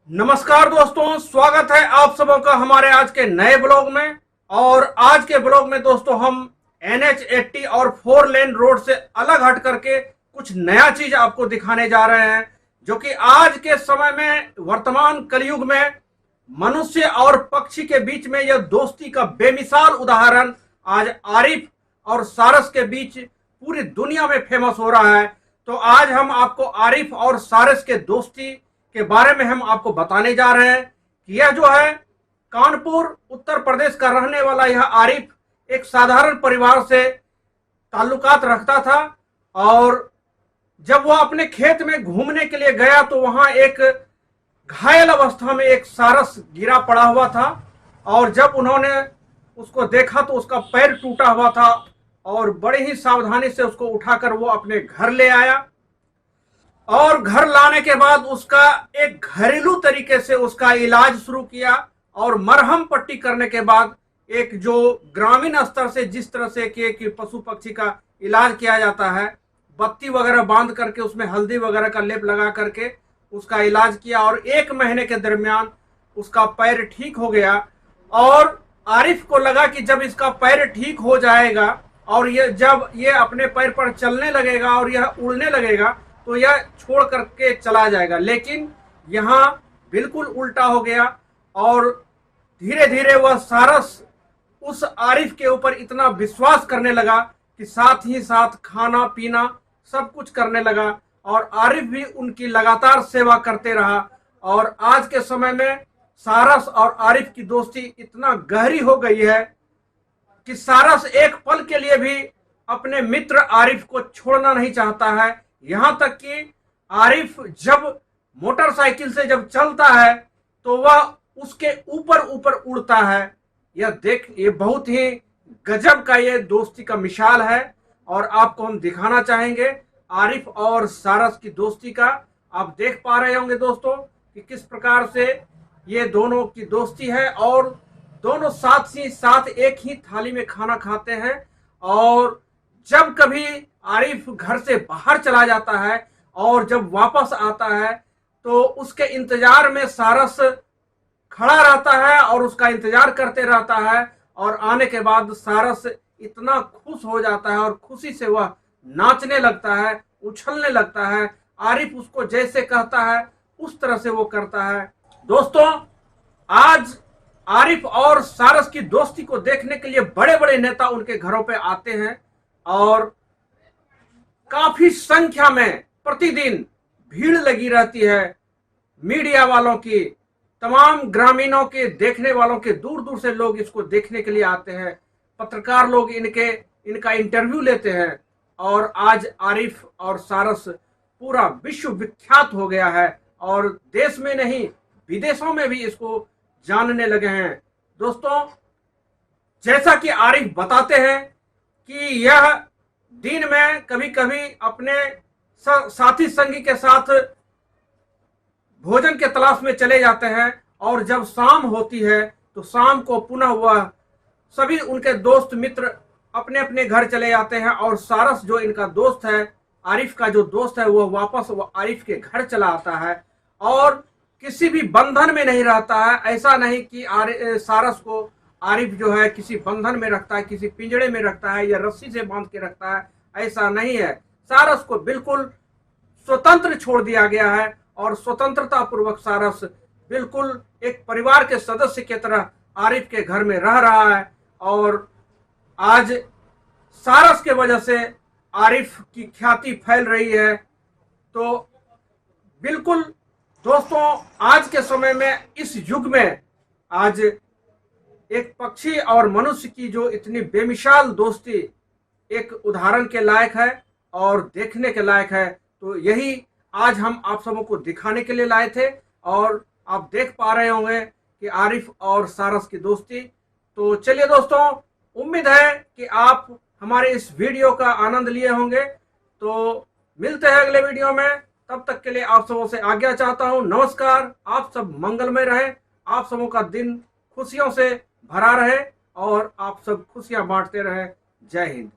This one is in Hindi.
नमस्कार दोस्तों, स्वागत है आप सबों का हमारे आज के नए ब्लॉग में। और आज के ब्लॉग में दोस्तों हम NH80 और 4 लेन रोड से अलग हट करके कुछ नया चीज आपको दिखाने जा रहे हैं, जो कि आज के समय में वर्तमान कलयुग में मनुष्य और पक्षी के बीच में यह दोस्ती का बेमिसाल उदाहरण आज आरिफ और सारस के बीच पूरी दुनिया में फेमस हो रहा है। तो आज हम आपको आरिफ और सारस के दोस्ती के बारे में हम आपको बताने जा रहे हैं कि यह जो है कानपुर उत्तर प्रदेश का रहने वाला यह आरिफ एक साधारण परिवार से ताल्लुकात रखता था। और जब वह अपने खेत में घूमने के लिए गया तो वहां एक घायल अवस्था में एक सारस गिरा पड़ा हुआ था। और जब उन्होंने उसको देखा तो उसका पैर टूटा हुआ था और बड़ी ही सावधानी से उसको उठाकर वो अपने घर ले आया। और घर लाने के बाद उसका एक घरेलू तरीके से उसका इलाज शुरू किया और मरहम पट्टी करने के बाद एक जो ग्रामीण स्तर से जिस तरह से कि पशु पक्षी का इलाज किया जाता है, बत्ती वगैरह बांध करके उसमें हल्दी वगैरह का लेप लगा करके उसका इलाज किया और 1 महीने के दरमियान उसका पैर ठीक हो गया। और आरिफ को लगा कि जब इसका पैर ठीक हो जाएगा और जब ये अपने पैर पर चलने लगेगा और यह उड़ने लगेगा तो यह छोड़ करके चला जाएगा, लेकिन यहाँ बिल्कुल उल्टा हो गया। और धीरे धीरे वह सारस उस आरिफ के ऊपर इतना विश्वास करने लगा कि साथ ही साथ खाना पीना सब कुछ करने लगा और आरिफ भी उनकी लगातार सेवा करते रहा। और आज के समय में सारस और आरिफ की दोस्ती इतना गहरी हो गई है कि सारस एक पल के लिए भी अपने मित्र आरिफ को छोड़ना नहीं चाहता है। यहां तक कि आरिफ जब मोटरसाइकिल से जब चलता है तो वह उसके ऊपर ऊपर उड़ता है। ये बहुत ही गजब का ये दोस्ती का मिसाल है और आपको हम दिखाना चाहेंगे आरिफ और सारस की दोस्ती का। आप देख पा रहे होंगे दोस्तों कि किस प्रकार से ये दोनों की दोस्ती है और दोनों साथ ही साथ एक ही थाली में खाना खाते हैं। और जब कभी आरिफ घर से बाहर चला जाता है और जब वापस आता है तो उसके इंतजार में सारस खड़ा रहता है और उसका इंतजार करते रहता है। और आने के बाद सारस इतना खुश हो जाता है और खुशी से वह नाचने लगता है, उछलने लगता है। आरिफ उसको जैसे कहता है उस तरह से वो करता है। दोस्तों, आज आरिफ और सारस की दोस्ती को देखने के लिए बड़े बड़े नेता उनके घरों पे आते हैं और काफी संख्या में प्रतिदिन भीड़ लगी रहती है। मीडिया वालों की, तमाम ग्रामीणों के, देखने वालों के, दूर दूर से लोग इसको देखने के लिए आते हैं। पत्रकार लोग इनका इंटरव्यू लेते हैं और आज आरिफ और सारस पूरा विश्व विख्यात हो गया है और देश में नहीं विदेशों में भी इसको जानने लगे हैं। दोस्तों, जैसा कि आरिफ बताते हैं कि यह दिन में कभी कभी अपने साथी संगी के साथ भोजन के तलाश में चले जाते हैं और जब शाम होती है तो शाम को पुनः वह सभी उनके दोस्त मित्र अपने अपने घर चले जाते हैं। और सारस जो इनका दोस्त है, आरिफ का जो दोस्त है, वो आरिफ के घर चला आता है और किसी भी बंधन में नहीं रहता है। ऐसा नहीं कि सारस को आरिफ जो है किसी बंधन में रखता है, किसी पिंजड़े में रखता है या रस्सी से बांध के रखता है, ऐसा नहीं है। सारस को बिल्कुल स्वतंत्र छोड़ दिया गया है और स्वतंत्रता पूर्वक सारस बिल्कुल एक परिवार के सदस्य की तरह आरिफ के घर में रह रहा है। और आज सारस के वजह से आरिफ की ख्याति फैल रही है। तो बिल्कुल दोस्तों, आज के समय में, इस युग में, आज एक पक्षी और मनुष्य की जो इतनी बेमिसाल दोस्ती एक उदाहरण के लायक है और देखने के लायक है। तो यही आज हम आप सबों को दिखाने के लिए लाए थे और आप देख पा रहे होंगे कि आरिफ और सारस की दोस्ती। तो चलिए दोस्तों, उम्मीद है कि आप हमारे इस वीडियो का आनंद लिए होंगे। तो मिलते हैं अगले वीडियो में, तब तक के लिए आप सबों से आज्ञा चाहता हूं। नमस्कार, आप सब मंगलमय रहे, आप सबों का दिन खुशियों से भरा रहे और आप सब खुशियां बांटते रहे। जय हिंद।